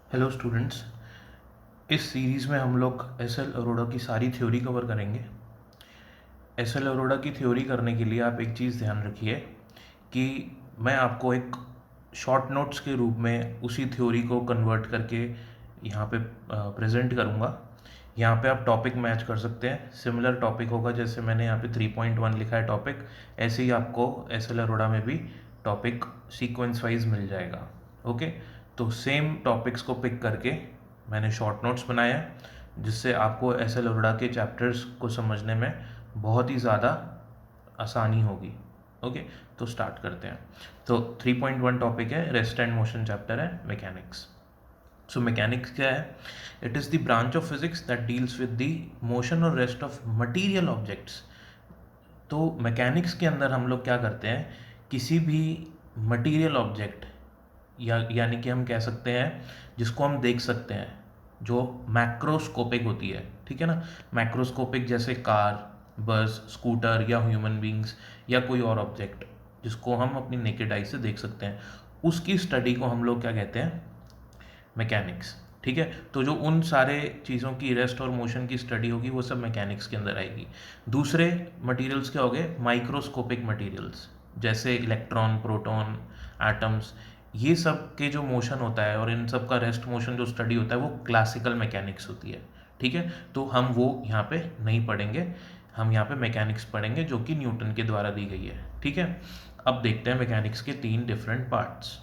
Hello students. इस series में हम लोग एस एल अरोड़ा की सारी थ्योरी कवर करेंगे। एस एल अरोड़ा की थ्योरी करने के लिए आप एक चीज़ ध्यान रखिए कि मैं आपको एक शॉर्ट नोट्स के रूप में उसी थ्योरी को कन्वर्ट करके यहाँ पे प्रेजेंट करूँगा। यहाँ पे आप टॉपिक मैच कर सकते हैं। सिमिलर टॉपिक होगा, जैसे मैंने यहाँ पे 3.1 लिखा है टॉपिक, ऐसे ही आपको एस एल अरोड़ा में भी टॉपिक सीक्वेंस वाइज मिल जाएगा। ओके, तो सेम टॉपिक्स को पिक करके मैंने शॉर्ट नोट्स बनाया जिससे आपको एस एल अरोड़ा के चैप्टर्स को समझने में बहुत ही ज़्यादा आसानी होगी। ओके, तो स्टार्ट करते हैं। तो 3.1 टॉपिक है, रेस्ट एंड मोशन चैप्टर है, मैकेनिक्स। सो मैकेनिक्स क्या है? It is the branch of physics that deals with the motion और रेस्ट ऑफ मटीरियल ऑब्जेक्ट्स। तो मैकेनिक्स के अंदर हम लोग क्या करते हैं, किसी भी मटीरियल ऑब्जेक्ट यानी कि हम कह सकते हैं जिसको हम देख सकते हैं, जो मैक्रोस्कोपिक होती है, ठीक है ना। मैक्रोस्कोपिक जैसे कार, बस, स्कूटर या ह्यूमन बींग्स या कोई और ऑब्जेक्ट जिसको हम अपनी नेकेड आई से देख सकते हैं, उसकी स्टडी को हम लोग क्या कहते हैं? मैकेनिक्स। ठीक है, तो जो उन सारे चीज़ों की रेस्ट और मोशन की स्टडी होगी वो सब मैकेनिक्स के अंदर आएगी। दूसरे मटेरियल्स क्या हो गए? माइक्रोस्कोपिक मटेरियल्स, जैसे इलेक्ट्रॉन, प्रोटॉन, एटम्स, ये सब के जो मोशन होता है और इन सब का रेस्ट मोशन जो स्टडी होता है वो क्लासिकल मैकेनिक्स होती है। ठीक है, तो हम वो यहाँ पे नहीं पढ़ेंगे, हम यहाँ पे मैकेनिक्स पढ़ेंगे जो कि न्यूटन के द्वारा दी गई है। ठीक है, अब देखते हैं मैकेनिक्स के 3 डिफरेंट पार्ट्स।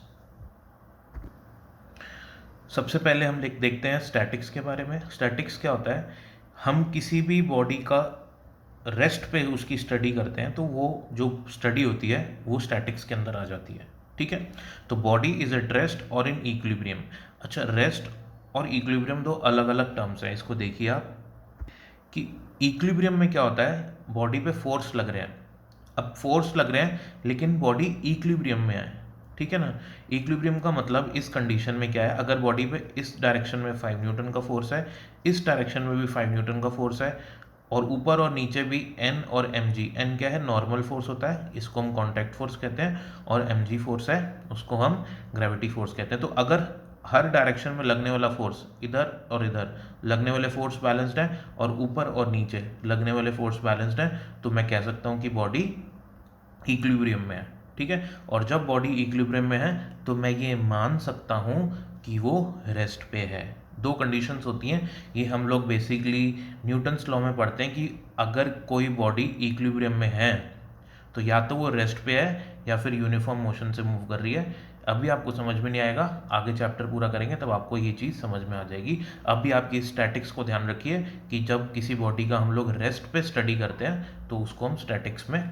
सबसे पहले हम देखते हैं स्टैटिक्स के बारे में। स्टैटिक्स क्या होता है? हम किसी भी बॉडी का रेस्ट पे उसकी स्टडी करते हैं तो वो जो स्टडी होती है वो स्टैटिक्स के अंदर आ जाती है। ठीक है, तो बॉडी इज एट रेस्ट और इन इक्विलिब्रियम। अच्छा, रेस्ट और इक्विलिब्रियम दो अलग अलग टर्म्स हैं, इसको देखिए आप कि इक्विलिब्रियम में क्या होता है, बॉडी पे फोर्स लग रहे हैं। अब फोर्स लग रहे हैं लेकिन बॉडी इक्विलिब्रियम में है। ठीक है ना, इक्विलिब्रियम का मतलब इस कंडीशन में क्या है, अगर बॉडी पे इस डायरेक्शन में 5 न्यूटन का फोर्स है, इस डायरेक्शन में भी 5 न्यूटन का फोर्स है, और ऊपर और नीचे भी एन और एम जी। एन क्या है? नॉर्मल फोर्स होता है, इसको हम कॉन्टैक्ट फोर्स कहते हैं, और एम जी फोर्स है, उसको हम ग्रेविटी फोर्स कहते हैं। तो अगर हर डायरेक्शन में लगने वाला फोर्स, इधर और इधर लगने वाले फोर्स बैलेंस्ड है और ऊपर और नीचे लगने वाले फोर्स बैलेंस्ड है, तो मैं कह सकता हूँ कि बॉडी इक्विलिब्रियम में है। ठीक है, और जब बॉडी इक्विलिब्रियम में है तो मैं ये मान सकता हूँ कि वो रेस्ट पे है। दो कंडीशंस होती हैं, ये हम लोग बेसिकली न्यूटन्स लॉ में पढ़ते हैं कि अगर कोई बॉडी इक्विलिब्रियम में है तो या तो वो रेस्ट पे है या फिर यूनिफॉर्म मोशन से मूव कर रही है। अभी आपको समझ में नहीं आएगा, आगे चैप्टर पूरा करेंगे तब आपको ये चीज़ समझ में आ जाएगी। अभी आपकी स्टैटिक्स को ध्यान रखिए कि जब किसी बॉडी का हम लोग रेस्ट पे स्टडी करते हैं तो उसको हम स्टैटिक्स में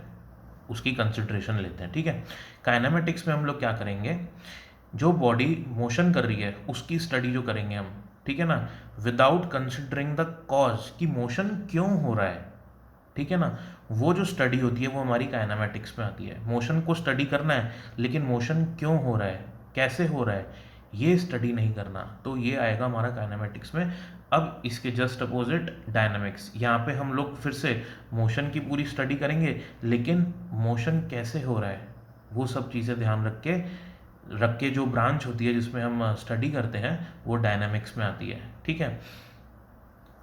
उसकी कंसिडरेशन लेते हैं। ठीक है, काइनेमेटिक्स में हम लोग क्या करेंगे, जो बॉडी मोशन कर रही है उसकी स्टडी जो करेंगे हम, ठीक है ना, विदाउट कंसिडरिंग द कॉज कि मोशन क्यों हो रहा है। ठीक है ना, वो जो स्टडी होती है वो हमारी काइनेमेटिक्स में आती है। मोशन को स्टडी करना है लेकिन मोशन क्यों हो रहा है, कैसे हो रहा है, ये स्टडी नहीं करना, तो ये आएगा हमारा काइनेमेटिक्स में। अब इसके जस्ट अपोजिट डायनामिक्स, यहाँ पे हम लोग फिर से मोशन की पूरी स्टडी करेंगे लेकिन मोशन कैसे हो रहा है वो सब चीज़ें ध्यान रख के जो ब्रांच होती है जिसमें हम स्टडी करते हैं वो डायनामिक्स में आती है। ठीक है,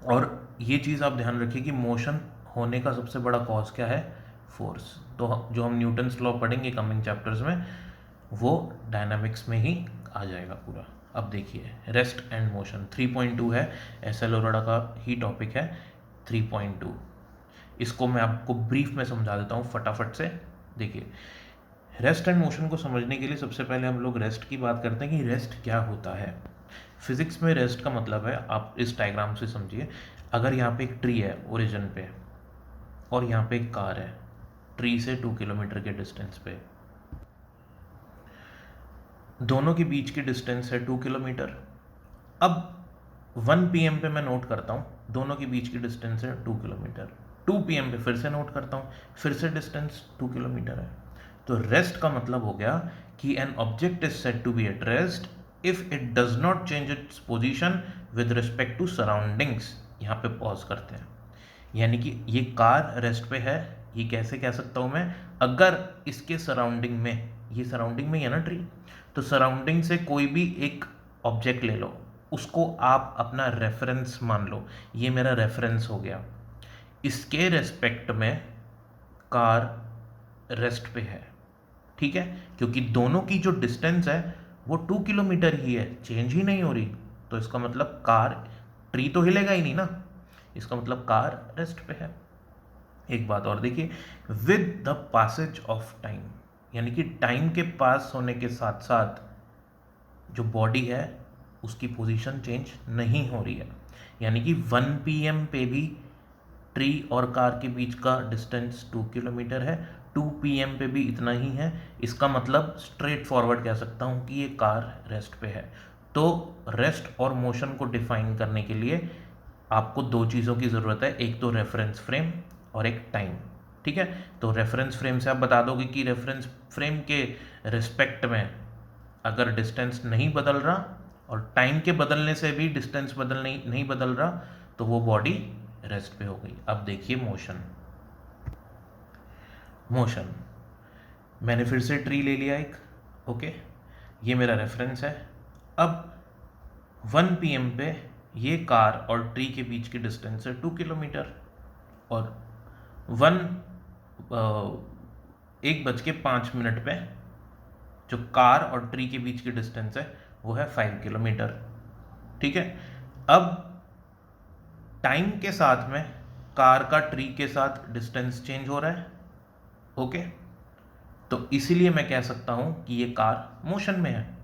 और ये चीज़ आप ध्यान रखिए कि मोशन होने का सबसे बड़ा कॉज क्या है? फोर्स। तो जो हम न्यूटन्स लॉ पढ़ेंगे कमिंग चैप्टर्स में वो डायनामिक्स में ही आ जाएगा पूरा। अब देखिए रेस्ट एंड मोशन 3.2 है, एस एल अरोड़ा का ही टॉपिक है 3.2। इसको मैं आपको ब्रीफ में समझा देता हूँ फटाफट से। देखिए, रेस्ट एंड मोशन को समझने के लिए सबसे पहले हम लोग रेस्ट की बात करते हैं कि रेस्ट क्या होता है। फिजिक्स में रेस्ट का मतलब है, आप इस डायग्राम से समझिए, अगर यहाँ पे एक ट्री है ओरिजिन पे और यहाँ पे एक कार है ट्री से 2 किलोमीटर के डिस्टेंस पे, दोनों के बीच की डिस्टेंस है 2 किलोमीटर। अब 1 PM पे मैं नोट करता हूँ दोनों के बीच की डिस्टेंस है 2 किलोमीटर। 2 PM पे फिर से नोट करता हूँ, फिर से डिस्टेंस 2 किलोमीटर है। तो रेस्ट का मतलब हो गया कि an object is said to be at rest if it does not change its position with respect to surroundings. यहाँ पे पॉज करते हैं, यानी कि ये कार रेस्ट पे है, ये कैसे कह सकता हूँ मैं, अगर इसके सराउंडिंग में, ये सराउंडिंग में है ना ट्री, तो सराउंडिंग से कोई भी एक ऑब्जेक्ट ले लो, उसको आप अपना रेफरेंस मान लो, ये मेरा रेफरेंस हो गया। इसके रेस्पेक्ट में कार रेस्ट पे है, ठीक है, क्योंकि दोनों की जो डिस्टेंस है वो 2 किलोमीटर ही है, चेंज ही नहीं हो रही। तो इसका मतलब कार, ट्री तो हिलेगा ही नहीं ना, इसका मतलब कार रेस्ट पे है। एक बात और देखिए, with the passage of time, यानी कि टाइम के पास होने के साथ साथ जो बॉडी है उसकी पोजीशन चेंज नहीं हो रही है। यानी कि 1 PM पे भी ट्री और कार के बीच का डिस्टेंस 2 किलोमीटर है, 2 PM पे भी इतना ही है। इसका मतलब स्ट्रेट फॉरवर्ड कह सकता हूँ कि ये कार रेस्ट पे है। तो रेस्ट और मोशन को डिफाइन करने के लिए आपको दो चीज़ों की ज़रूरत है, एक तो रेफरेंस फ्रेम और एक टाइम, ठीक है। तो रेफरेंस फ्रेम से आप बता दोगे कि रेफरेंस फ्रेम के रिस्पेक्ट में अगर डिस्टेंस नहीं बदल रहा और टाइम के बदलने से भी डिस्टेंस नहीं बदल रहा, तो वो बॉडी रेस्ट पे हो गई। अब देखिए मोशन। मोशन मैंने फिर से ट्री ले लिया एक, ओके, ये मेरा रेफरेंस है। अब 1 PM पे ये कार और ट्री के बीच की डिस्टेंस है 2 किलोमीटर, और 1:05 पे जो कार और ट्री के बीच की डिस्टेंस है वो है 5 किलोमीटर, ठीक है। अब टाइम के साथ में कार का ट्री के साथ डिस्टेंस चेंज हो रहा है, ओके, तो इसीलिए मैं कह सकता हूं कि ये कार मोशन में है,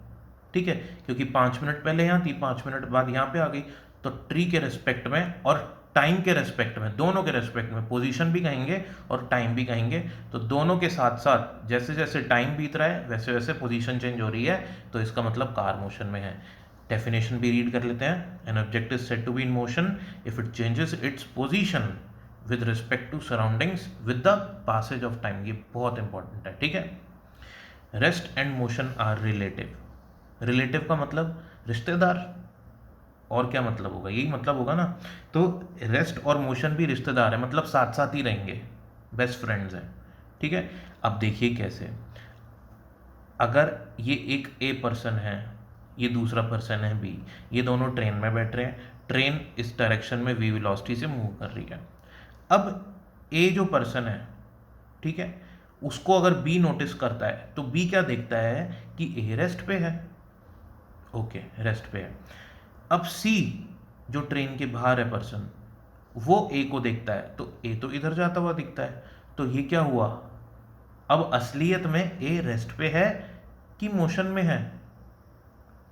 ठीक है, क्योंकि 5 मिनट पहले यहाँ थी, 5 मिनट बाद यहाँ पे आ गई। तो ट्री के रेस्पेक्ट में और टाइम के रेस्पेक्ट में, दोनों के रेस्पेक्ट में, पोजीशन भी कहेंगे और टाइम भी कहेंगे, तो दोनों के साथ साथ जैसे जैसे टाइम बीत रहा है वैसे वैसे पोजीशन चेंज हो रही है, तो इसका मतलब कार मोशन में है। डेफिनेशन भी रीड कर लेते हैं। An object is said to be in motion if it changes its position with respect to surroundings with the passage of time. ये बहुत इंपॉर्टेंट है, ठीक है। Rest and motion are relative. Relative का मतलब रिश्तेदार, और क्या मतलब होगा, यही मतलब होगा ना। तो रेस्ट और मोशन भी रिश्तेदार है, मतलब साथ साथ ही रहेंगे, बेस्ट फ्रेंड्स हैं, ठीक है। अब देखिए कैसे, अगर ये एक ए पर्सन है, ये दूसरा पर्सन है बी, ये दोनों ट्रेन में बैठ रहे हैं, ट्रेन इस डायरेक्शन में वी वेलोसिटी से मूव कर रही है। अब ए जो पर्सन है, ठीक है, उसको अगर बी नोटिस करता है तो बी क्या देखता है कि ए रेस्ट पे है, ओके, रेस्ट पे है। अब सी जो ट्रेन के बाहर है पर्सन, वो ए को देखता है, तो ए तो इधर जाता हुआ दिखता है। तो ये क्या हुआ, अब असलियत में ए रेस्ट पे है कि मोशन में है।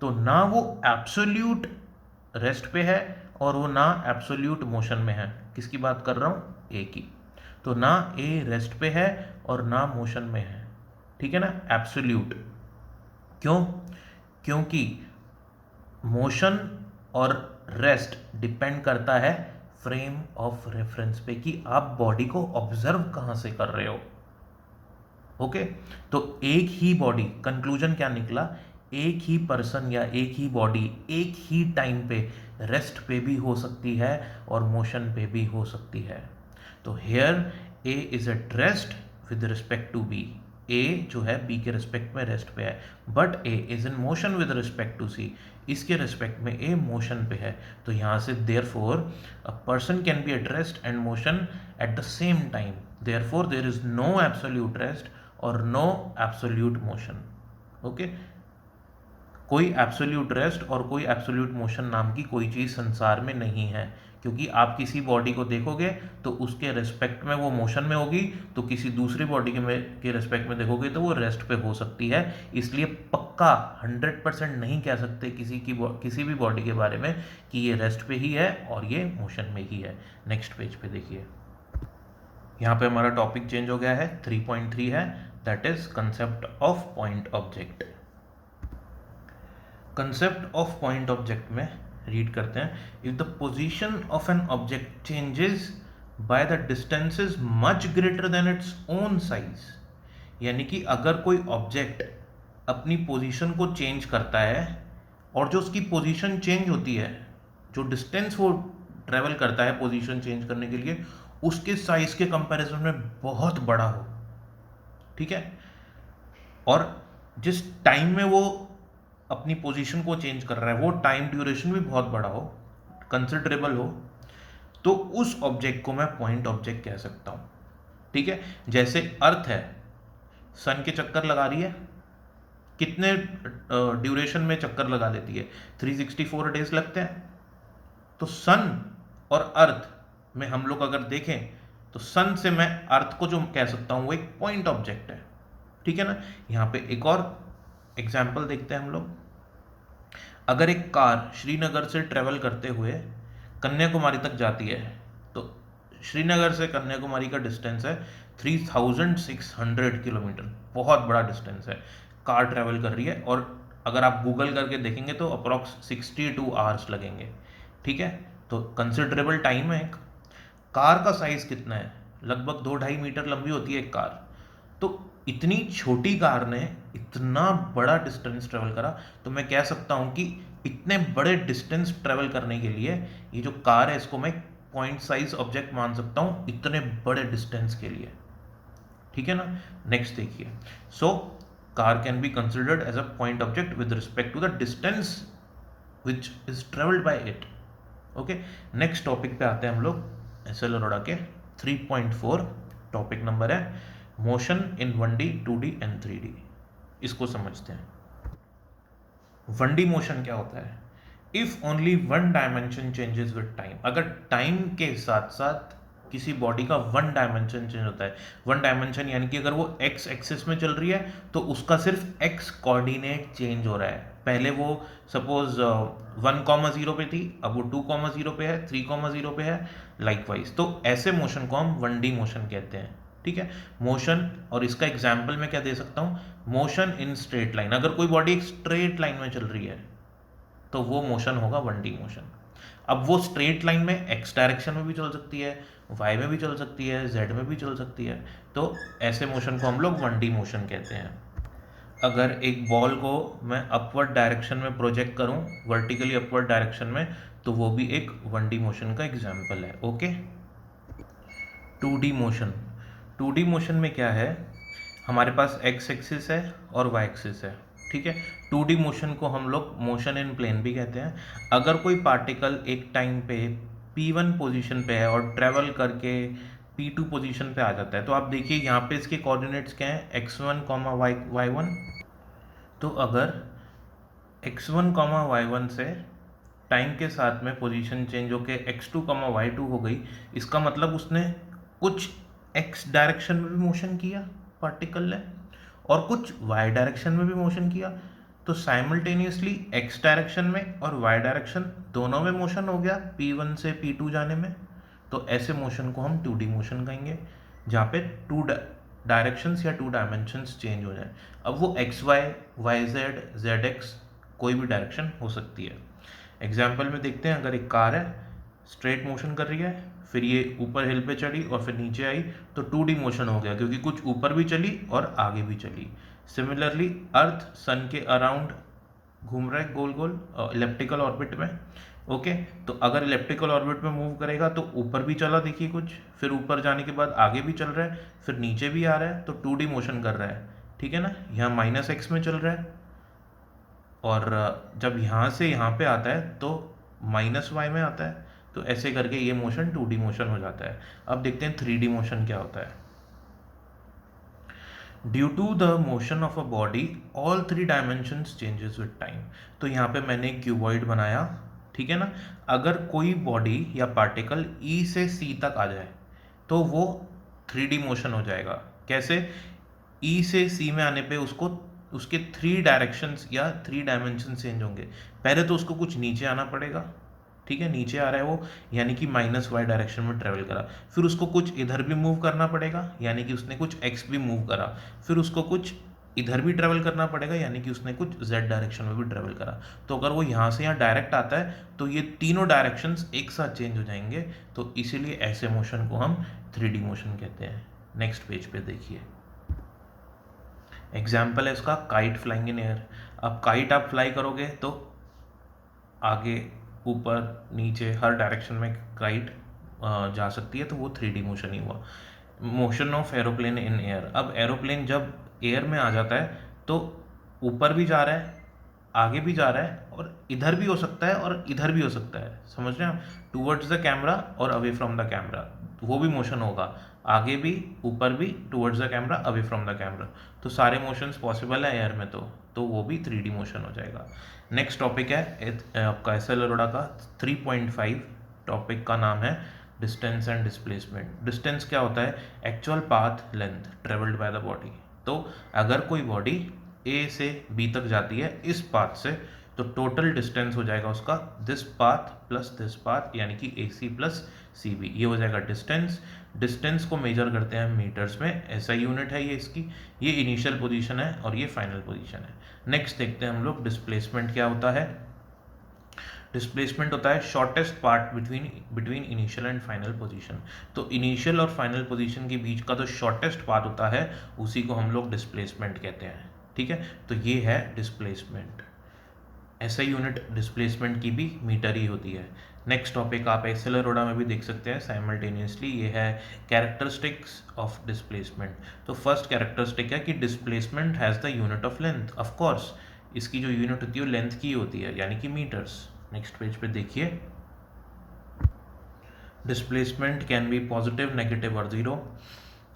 तो ना वो एब्सोल्यूट रेस्ट पे है और वो ना एब्सोल्यूट मोशन में है। किसकी बात कर रहा हूं, ए की। तो ना ए रेस्ट पे है और ना मोशन में है, ठीक है ना, एब्सोल्यूट। क्यों, क्योंकि मोशन और रेस्ट डिपेंड करता है फ्रेम ऑफ रेफरेंस पे, कि आप बॉडी को ऑब्जर्व कहां से कर रहे हो, ओके। तो एक ही बॉडी, कंक्लूजन क्या निकला, एक ही पर्सन या एक ही बॉडी एक ही टाइम पे रेस्ट पे भी हो सकती है और मोशन पे भी हो सकती है। तो here A is at rest with respect to B, A जो है बी के रिस्पेक्ट में रेस्ट पे है, but A is in motion with respect to C, इसके रिस्पेक्ट में ए मोशन पे है। तो यहाँ से therefore a person can be at rest and motion at the same time, therefore there is no absolute rest और नो एब्सोल्यूट मोशन, ओके। कोई absolute rest और कोई एब्सोल्यूट मोशन नाम की कोई चीज़ संसार में नहीं है, क्योंकि आप किसी बॉडी को देखोगे तो उसके रेस्पेक्ट में वो मोशन में होगी, तो किसी दूसरी बॉडी के रेस्पेक्ट में देखोगे तो वो रेस्ट पे हो सकती है। इसलिए पक्का 100% नहीं कह सकते किसी भी बॉडी के बारे में कि ये रेस्ट पे ही है और ये मोशन में ही है। नेक्स्ट पेज पे देखिए, यहाँ पे हमारा टॉपिक चेंज हो गया है, 3.3 है, that is concept of point object. Concept of point object में रीड करते हैं, if the position of an object changes by the distances much greater than its own size, यानी कि अगर कोई ऑब्जेक्ट अपनी पोजीशन को चेंज करता है और जो उसकी पोजीशन चेंज होती है, जो डिस्टेंस वो ट्रेवल करता है पोजीशन चेंज करने के लिए, उसके साइज के कंपैरिजन में बहुत बड़ा हो, ठीक है, और जिस टाइम में वो अपनी पोजीशन को चेंज कर रहा है, वो टाइम ड्यूरेशन भी बहुत बड़ा हो, कंसिडरेबल हो, तो उस ऑब्जेक्ट को मैं पॉइंट ऑब्जेक्ट कह सकता हूँ। ठीक है, जैसे अर्थ है, सन के चक्कर लगा रही है, कितने ड्यूरेशन में चक्कर लगा लेती है? 364 डेज लगते हैं। तो सन और अर्थ में हम लोग अगर देखें तो सन से मैं अर्थ को जो कह सकता हूं वो एक पॉइंट ऑब्जेक्ट है। ठीक है ना। यहाँ पे एक और एग्जाम्पल देखते हैं हम लोग। अगर एक कार श्रीनगर से ट्रेवल करते हुए कन्याकुमारी तक जाती है, तो श्रीनगर से कन्याकुमारी का डिस्टेंस है 3600 किलोमीटर, बहुत बड़ा डिस्टेंस है, कार ट्रेवल कर रही है। और अगर आप गूगल करके देखेंगे तो अप्रॉक्स 62 आवर्स लगेंगे। ठीक है, तो कंसिडरेबल टाइम है। एक कार का साइज कितना है? लगभग 2-2.5 मीटर लंबी होती है एक कार। तो इतनी छोटी कार ने इतना बड़ा डिस्टेंस ट्रेवल करा, तो मैं कह सकता हूं कि इतने बड़े डिस्टेंस ट्रेवल करने के लिए ये जो कार है इसको मैं पॉइंट साइज ऑब्जेक्ट मान सकता हूं, इतने बड़े डिस्टेंस के लिए। ठीक है ना। नेक्स्ट देखिए, so car can be considered as a point object with respect to the distance which is travelled by it. Okay, next topic पे आते हैं हम लोग एसएल अरोड़ा के 3.4। टॉपिक नंबर है motion in 1D 2D and 3D। इसको समझते हैं। 1D मोशन क्या होता है? If only one dimension changes with time. अगर टाइम के साथ साथ किसी बॉडी का वन डायमेंशन चेंज होता है, वन डायमेंशन यानी कि अगर वो एक्स एक्सिस में चल रही है तो उसका सिर्फ एक्स कोऑर्डिनेट चेंज हो रहा है। पहले वो सपोज 1,0 पे थी, अब वो 2,0 पे है, 3,0 पे है, लाइकवाइज। तो ऐसे मोशन को हम 1D मोशन कहते हैं। ठीक है, मोशन। और इसका एग्जाम्पल मैं क्या दे सकता हूँ? Motion in straight line. अगर कोई बॉडी एक स्ट्रेट लाइन में चल रही है तो वो मोशन होगा 1D मोशन। अब वो स्ट्रेट लाइन में एक्स डायरेक्शन में भी चल सकती है, वाई में भी चल सकती है, जेड में भी चल सकती है। तो ऐसे मोशन को हम लोग 1D मोशन कहते हैं। अगर एक बॉल को मैं अपवर्ड डायरेक्शन में प्रोजेक्ट करूं, वर्टिकली अपवर्ड डायरेक्शन में, तो वो भी एक 1D मोशन का एग्जाम्पल है। Okay, 2D motion. 2D motion में क्या है? हमारे पास एक्स एक्सिस है और वाई एक्सिस है। ठीक है, 2D मोशन को हम लोग मोशन इन प्लेन भी कहते हैं। अगर कोई पार्टिकल एक टाइम पे P1 पोजीशन पे है और ट्रेवल करके P2 पोजीशन पे आ जाता है, तो आप देखिए यहाँ पे इसके कोऑर्डिनेट्स क्या हैं? x1, y1। तो अगर x1, y1 से टाइम के साथ में पोजीशन चेंज होके x2, y2 हो गई, इसका मतलब उसने कुछ x डायरेक्शन में भी मोशन किया पार्टिकल ने, और कुछ y डायरेक्शन में भी मोशन किया। तो साइमल्टेनियसली x डायरेक्शन में और y डायरेक्शन दोनों में मोशन हो गया P1 से P2 जाने में। तो ऐसे मोशन को हम 2D मोशन कहेंगे, जहाँ पे टू डायरेक्शंस या टू डायमेंशंस चेंज हो जाए। अब वो X Y, Y Z, Z X कोई भी डायरेक्शन हो सकती है। एग्जाम्पल में देखते हैं, अगर एक कार है स्ट्रेट मोशन कर रही है, फिर ये ऊपर हिल पे चढ़ी और फिर नीचे आई, तो 2D मोशन हो गया, क्योंकि कुछ ऊपर भी चली और आगे भी चली। सिमिलरली अर्थ सन के अराउंड घूम रहा है गोल गोल इलेप्टिकल ऑर्बिट में। ओके, तो अगर इलेप्टिकल ऑर्बिट में मूव करेगा तो ऊपर भी चला, देखिए कुछ, फिर ऊपर जाने के बाद आगे भी चल रहा है, फिर नीचे भी आ रहा है, तो 2D मोशन कर रहा है। ठीक है ना, यहाँ -x में चल रहा है, और जब यहाँ से यहाँ पे आता है तो -y में आता है। तो ऐसे करके ये मोशन 2D मोशन हो जाता है। अब देखते हैं 3D मोशन क्या होता है। Due to the motion of a body all 3 dimensions changes with time. तो यहाँ पे मैंने एक क्यूबॉइड बनाया, ठीक है ना। अगर कोई बॉडी या पार्टिकल E से C तक आ जाए तो वो 3D मोशन हो जाएगा। कैसे? E से C में आने पे उसको उसके 3 डायरेक्शंस या 3 डायमेंशन चेंज होंगे। पहले तो उसको कुछ नीचे आना पड़ेगा, ठीक है, नीचे आ रहा है वो, यानी कि -y डायरेक्शन में ट्रेवल करा। फिर उसको कुछ इधर भी मूव करना पड़ेगा, यानी कि उसने कुछ x भी मूव करा। फिर उसको कुछ इधर भी ट्रेवल करना पड़ेगा, यानी कि उसने कुछ z डायरेक्शन में भी ट्रेवल करा। तो अगर वो यहाँ से यहाँ डायरेक्ट आता है तो ये तीनों डायरेक्शंस एक साथ चेंज हो जाएंगे। तो इसीलिए ऐसे मोशन को हम 3D मोशन कहते हैं। नेक्स्ट पेज पे देखिए, एग्जाम्पल है इसका, काइट फ्लाइंग इन एयर। अब काइट आप फ्लाई करोगे तो आगे ऊपर नीचे हर डायरेक्शन में काइट जा सकती है, तो वो 3D मोशन ही हुआ। Motion of aeroplane in air. अब एरोप्लेन जब एयर में आ जाता है तो ऊपर भी जा रहा है आगे भी जा रहा है और इधर भी हो सकता है और इधर भी हो सकता है, समझ रहे हैं आप, टूवर्ड्स द कैमरा और अवे फ्रॉम द कैमरा, वो भी मोशन होगा, आगे भी ऊपर भी, towards the camera away from the camera. तो सारे मोशंस पॉसिबल है एयर में, तो वो भी 3D मोशन हो जाएगा। नेक्स्ट टॉपिक है आपका एस एल अरोड़ा का 3.5, टॉपिक का नाम है डिस्टेंस एंड डिस्प्लेसमेंट। डिस्टेंस क्या होता है? Actual path length travelled by the body. तो अगर कोई बॉडी ए से बी तक जाती है इस पाथ से, तो टोटल डिस्टेंस हो जाएगा उसका दिस पाथ, यानी कि ए सी प्लस सी बी, ये हो जाएगा डिस्टेंस। डिस्टेंस को मेजर करते हैं मीटर्स में, ऐसा यूनिट है ये इसकी। ये इनिशियल पोजीशन है और ये फाइनल पोजीशन है। नेक्स्ट देखते हैं हम लोग डिस्प्लेसमेंट क्या होता है। डिस्प्लेसमेंट होता है shortest part between initial and final position. तो इनिशियल और फाइनल पोजीशन के बीच का जो शॉर्टेस्ट पाथ होता है उसी को हम लोग डिस्प्लेसमेंट कहते हैं, ठीक है। तो ये है डिस्प्लेसमेंट। ऐसा यूनिट डिस्प्लेसमेंट की भी मीटर ही होती है। नेक्स्ट टॉपिक आप एक्सेल अरोड़ा में भी देख सकते हैं साइमल्टेनियसली, ये है कैरेक्टरिस्टिक्स ऑफ डिस्प्लेसमेंट। तो फर्स्ट कैरेक्टरिस्टिक है कि displacement has the unit of length. Of course इसकी जो यूनिट होती है वो लेंथ की होती है, यानी कि मीटर्स। नेक्स्ट पेज पे देखिए, displacement can be positive, negative और ज़ीरो।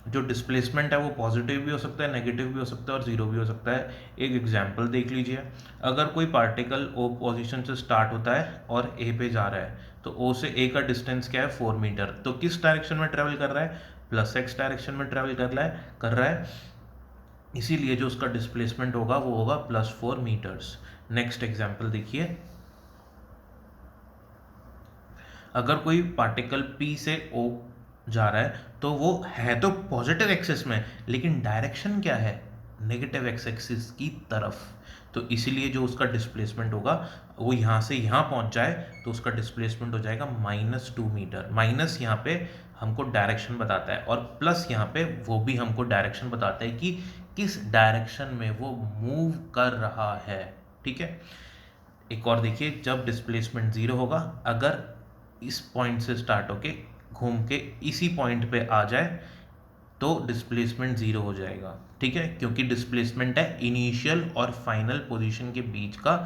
जो डिस्प्लेसमेंट है वो पॉजिटिव भी हो सकता है, नेगेटिव भी हो सकता है और ज़ीरो भी हो सकता है। एक एग्जांपल देख लीजिए, अगर कोई पार्टिकल ओ पोजीशन से स्टार्ट होता है और ए पे जा रहा है, तो ओ से ए का डिस्टेंस क्या है? 4 मीटर। तो किस डायरेक्शन में ट्रेवल कर रहा है? प्लस एक्स डायरेक्शन में ट्रेवल कर रहा है, इसीलिए जो उसका डिस्प्लेसमेंट होगा वो होगा +4 मीटर्स। नेक्स्ट एग्जाम्पल देखिए, अगर कोई पार्टिकल P से O जा रहा है तो वो है तो पॉजिटिव एक्सिस में, लेकिन डायरेक्शन क्या है? नेगेटिव एक्सिस की तरफ। तो इसीलिए जो उसका डिस्प्लेसमेंट होगा वो यहाँ से यहाँ पहुँच जाए तो उसका डिस्प्लेसमेंट हो जाएगा -2 मीटर। माइनस यहाँ पे हमको डायरेक्शन बताता है और प्लस यहाँ पे वो भी हमको डायरेक्शन बताता है कि किस डायरेक्शन में वो मूव कर रहा है, ठीक है। एक और देखिए, जब डिस्प्लेसमेंट 0 होगा, अगर इस पॉइंट से स्टार्ट होके घूम के इसी पॉइंट पे आ जाए तो डिस्प्लेसमेंट 0 हो जाएगा, ठीक है, क्योंकि डिस्प्लेसमेंट है इनिशियल और फाइनल पोजीशन के बीच का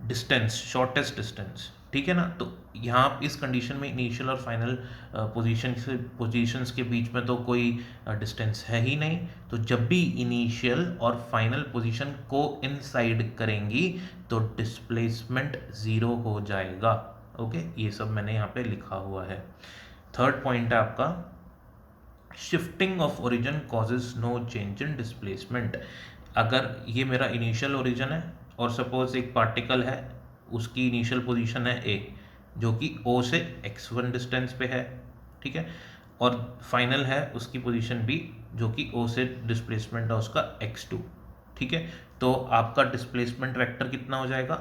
डिस्टेंस, शॉर्टेस्ट डिस्टेंस, ठीक है ना। तो यहाँ इस कंडीशन में इनिशियल और फाइनल पोजीशंस के बीच में तो कोई डिस्टेंस है ही नहीं। तो जब भी इनिशियल और फाइनल पोजीशन को इंसाइड करेंगी तो डिस्प्लेसमेंट 0 हो जाएगा। ओके, ये सब मैंने यहाँ पे लिखा हुआ है। थर्ड पॉइंट है आपका, shifting of origin causes no change in displacement. अगर ये मेरा इनिशियल ओरिजिन है और सपोज एक पार्टिकल है, उसकी इनिशियल पोजीशन है ए, जो कि ओ से x1 डिस्टेंस पे है, ठीक है, और फाइनल है उसकी पोजीशन बी, जो कि ओ से डिस्प्लेसमेंट है उसका x2, ठीक है। तो आपका डिस्प्लेसमेंट वेक्टर कितना हो जाएगा?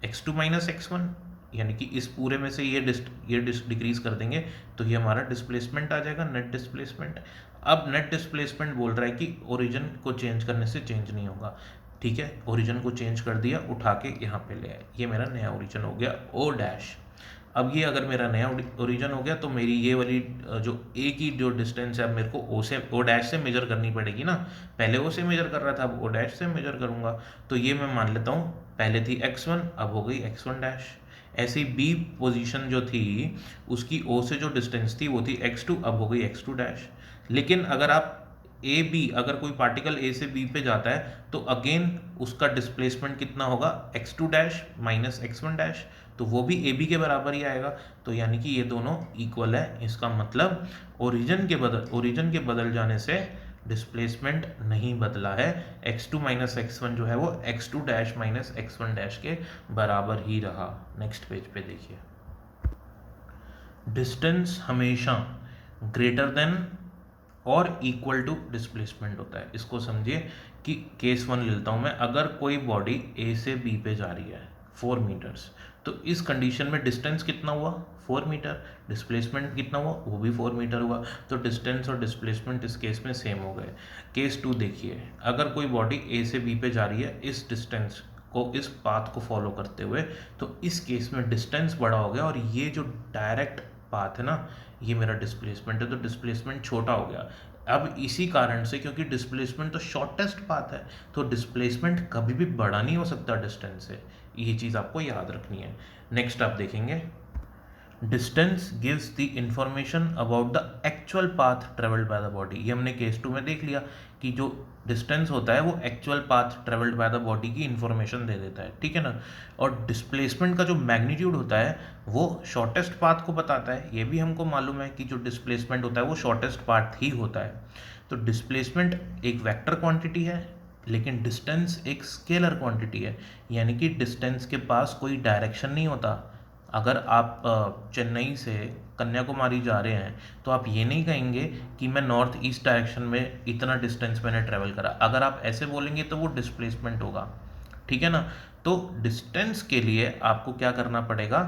x2 माइनस x1, यानी कि इस पूरे में से ये डिक्रीज कर देंगे तो ये हमारा डिस्प्लेसमेंट आ जाएगा, नेट डिस्प्लेसमेंट। अब नेट डिस्प्लेसमेंट बोल रहा है कि ओरिजिन को चेंज करने से चेंज नहीं होगा, ठीक है। ओरिजिन को चेंज कर दिया, उठा के यहाँ पे ले आए, ये मेरा नया ओरिजिन हो गया ओ डैश। अब ये अगर मेरा नया ओरिजिन हो गया तो मेरी ये वाली जो ए की जो डिस्टेंस है, अब मेरे को ओ डैश से मेजर करनी पड़ेगी ना। पहले ओ से मेजर कर रहा था, अब ओ डैश से मेजर करूँगा। तो ये मैं मान लेता हूँ, पहले थी x1, अब हो गई x1 डैश। ऐसी बी पोजीशन जो थी उसकी ओ से जो डिस्टेंस थी वो थी x2, अब हो गई x2 डैश। लेकिन अगर आप ए बी, अगर कोई पार्टिकल ए से बी पे जाता है तो अगेन उसका डिस्प्लेसमेंट कितना होगा? x2 dash minus x1 dash, तो वो भी ए बी के बराबर ही आएगा। तो यानी कि ये दोनों इक्वल है। इसका मतलब ओरिजिन के बदल जाने से डिस्प्लेसमेंट नहीं बदला है। x2 माइनस x1 जो है वो x2 dash minus x1 dash के बराबर ही रहा। नेक्स्ट पेज पे देखिए, डिस्टेंस हमेशा ग्रेटर देन और इक्वल टू डिस्प्लेसमेंट होता है। इसको समझिए कि केस 1 लेता हूँ मैं, अगर कोई बॉडी ए से बी पे जा रही है 4 मीटर्स, तो इस कंडीशन में डिस्टेंस कितना हुआ? 4 मीटर। डिस्प्लेसमेंट कितना हुआ? वो भी 4 मीटर हुआ। तो डिस्टेंस और डिस्प्लेसमेंट इस केस में सेम हो गए। केस 2 देखिए, अगर कोई बॉडी ए से बी पे जा रही है इस डिस्टेंस को, इस पाथ को फॉलो करते हुए, तो इस केस में डिस्टेंस बड़ा हो गया और ये जो डायरेक्ट पाथ है ना, ये मेरा डिस्प्लेसमेंट है, तो डिस्प्लेसमेंट छोटा हो गया। अब इसी कारण से, क्योंकि डिस्प्लेसमेंट तो शॉर्टेस्ट पाथ है, तो डिस्प्लेसमेंट कभी भी बड़ा नहीं हो सकता डिस्टेंस से, ये चीज़ आपको याद रखनी है। नेक्स्ट आप देखेंगे, distance gives the information about the actual path travelled by the body. ये हमने केस 2 में देख लिया कि जो डिस्टेंस होता है वो actual path travelled by the body की इंफॉर्मेशन दे देता है, ठीक है ना। और डिस्प्लेसमेंट का जो मैग्नीट्यूड होता है वो शॉर्टेस्ट पाथ को बताता है, ये भी हमको मालूम है कि जो डिस्प्लेसमेंट होता है वो शॉर्टेस्ट पाथ ही होता है। तो डिस्प्लेसमेंट एक वेक्टर क्वांटिटी है, लेकिन डिस्टेंस एक स्केलर क्वांटिटी है, यानी कि डिस्टेंस के पास कोई डायरेक्शन नहीं होता। अगर आप चेन्नई से कन्याकुमारी जा रहे हैं तो आप ये नहीं कहेंगे कि मैं नॉर्थ ईस्ट डायरेक्शन में इतना डिस्टेंस मैंने ट्रेवल करा, अगर आप ऐसे बोलेंगे तो वो डिस्प्लेसमेंट होगा, ठीक है ना। तो डिस्टेंस के लिए आपको क्या करना पड़ेगा,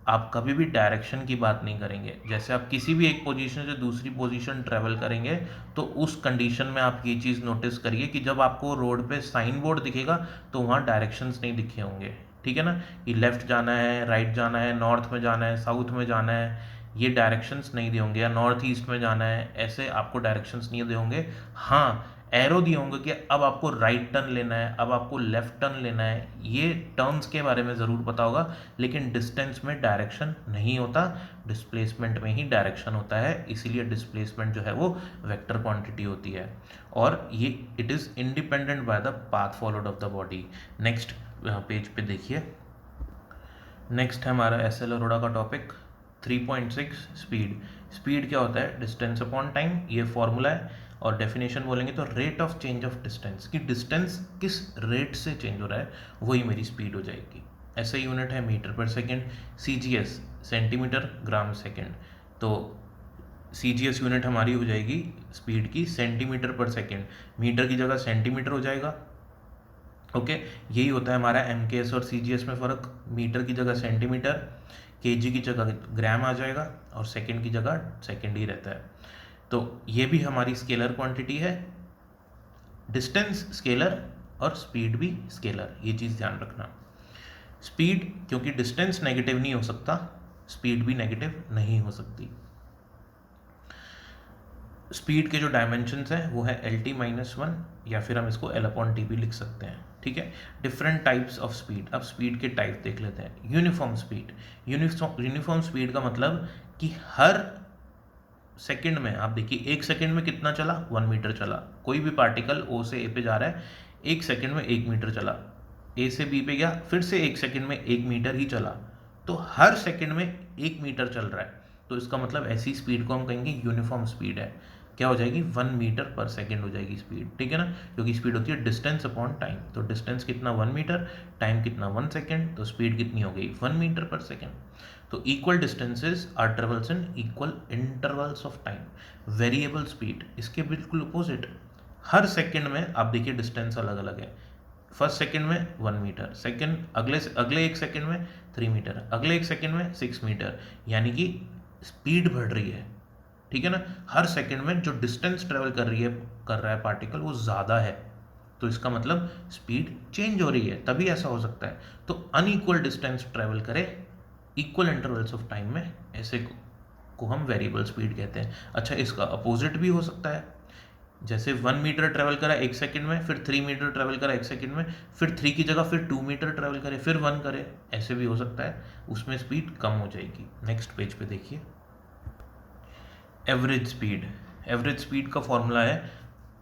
आप कभी भी डायरेक्शन की बात नहीं करेंगे। जैसे आप किसी भी एक पोजीशन से दूसरी पोजीशन ट्रेवल करेंगे तो उस कंडीशन में आप ये चीज़ नोटिस करिए कि जब आपको रोड पे साइन बोर्ड दिखेगा तो वहाँ डायरेक्शंस नहीं दिखे होंगे, ठीक है ना, कि लेफ़्ट जाना है, राइट जाना है, नॉर्थ में जाना है, साउथ में जाना है, ये डायरेक्शंस नहीं दिए होंगे, या नॉर्थ ईस्ट में जाना है, ऐसे आपको डायरेक्शंस नहीं दिए होंगे। हाँ, एरो दिए होंगे कि अब आपको राइट टर्न लेना है, अब आपको लेफ्ट टर्न लेना है, ये टर्न्स के बारे में ज़रूर पता होगा, लेकिन डिस्टेंस में डायरेक्शन नहीं होता, डिस्प्लेसमेंट में ही डायरेक्शन होता है, इसीलिए डिस्प्लेसमेंट जो है वो वेक्टर क्वांटिटी होती है, और ये it is independent by the path followed of the body. Next page पे देखिए, नेक्स्ट है हमारा एस एल अरोड़ा का टॉपिक 3.6 स्पीड। स्पीड क्या होता है, डिस्टेंस अपॉन टाइम, ये फॉर्मूला है, और डेफिनेशन बोलेंगे तो rate of change of distance, कि डिस्टेंस किस रेट से चेंज हो रहा है वही मेरी स्पीड हो जाएगी। ऐसा यूनिट है मीटर पर second, C G S centimetre gram second, तो सी जी एस यूनिट हमारी हो जाएगी स्पीड की सेंटीमीटर पर सेकेंड, मीटर की जगह सेंटीमीटर हो जाएगा, ओके। यही होता है हमारा एम के एस और सी जी एस में फ़र्क, मीटर की जगह सेंटीमीटर, के जी की जगह ग्राम आ जाएगा, और सेकेंड की जगह सेकेंड ही रहता है। तो ये भी हमारी स्केलर क्वांटिटी है, डिस्टेंस स्केलर और स्पीड भी स्केलर, ये चीज़ ध्यान रखना। स्पीड, क्योंकि डिस्टेंस नेगेटिव नहीं हो सकता, स्पीड भी नेगेटिव नहीं हो सकती। स्पीड के जो डायमेंशंस हैं वो है एल टी माइनस वन, या फिर हम इसको एल अपॉन टी भी लिख सकते हैं, ठीक है। डिफरेंट टाइप्स ऑफ स्पीड, अब स्पीड के टाइप देख लेते हैं। यूनिफॉर्म स्पीड, यूनिफॉर्म स्पीड का मतलब कि हर सेकंड में, आप देखिए एक सेकंड में कितना चला, 1 मीटर चला, कोई भी पार्टिकल ओ से ए पे जा रहा है, एक सेकंड में 1 मीटर चला, ए से बी पे गया, फिर से एक सेकंड में 1 मीटर ही चला, तो हर सेकंड में 1 मीटर चल रहा है, तो इसका मतलब ऐसी स्पीड को हम कहेंगे यूनिफॉर्म स्पीड है। क्या हो जाएगी, 1 मीटर पर सेकेंड हो जाएगी स्पीड, ठीक है ना, क्योंकि स्पीड होती है डिस्टेंस अपॉन टाइम, तो डिस्टेंस कितना 1 मीटर, टाइम कितना 1 सेकेंड, तो स्पीड कितनी हो गई 1 मीटर पर सेकेंड। तो equal distances are travels in equal intervals of time. Variable speed इसके बिल्कुल अपोजिट, हर सेकंड में आप देखिए डिस्टेंस अलग अलग है, फर्स्ट सेकंड में 1 मीटर, सेकंड अगले एक सेकंड में 3 मीटर, अगले एक सेकंड में 6 मीटर, यानी कि स्पीड बढ़ रही है, ठीक है ना। हर सेकंड में जो डिस्टेंस ट्रेवल कर रहा है पार्टिकल वो ज़्यादा है, तो इसका मतलब स्पीड चेंज हो रही है, तभी ऐसा हो सकता है। तो अनइक्वल डिस्टेंस ट्रेवल करे इक्वल इंटरवल्स ऑफ टाइम में, ऐसे को हम वेरिएबल स्पीड कहते हैं। अच्छा, इसका अपोजिट भी हो सकता है, जैसे 1 मीटर ट्रेवल करा एक सेकंड में, फिर 3 मीटर ट्रेवल करा एक सेकंड में, फिर 3 की जगह फिर 2 मीटर ट्रेवल करे, फिर 1 करे, ऐसे भी हो सकता है, उसमें स्पीड कम हो जाएगी। नेक्स्ट पेज पे देखिए, एवरेज स्पीड। एवरेज स्पीड का फॉर्मूला है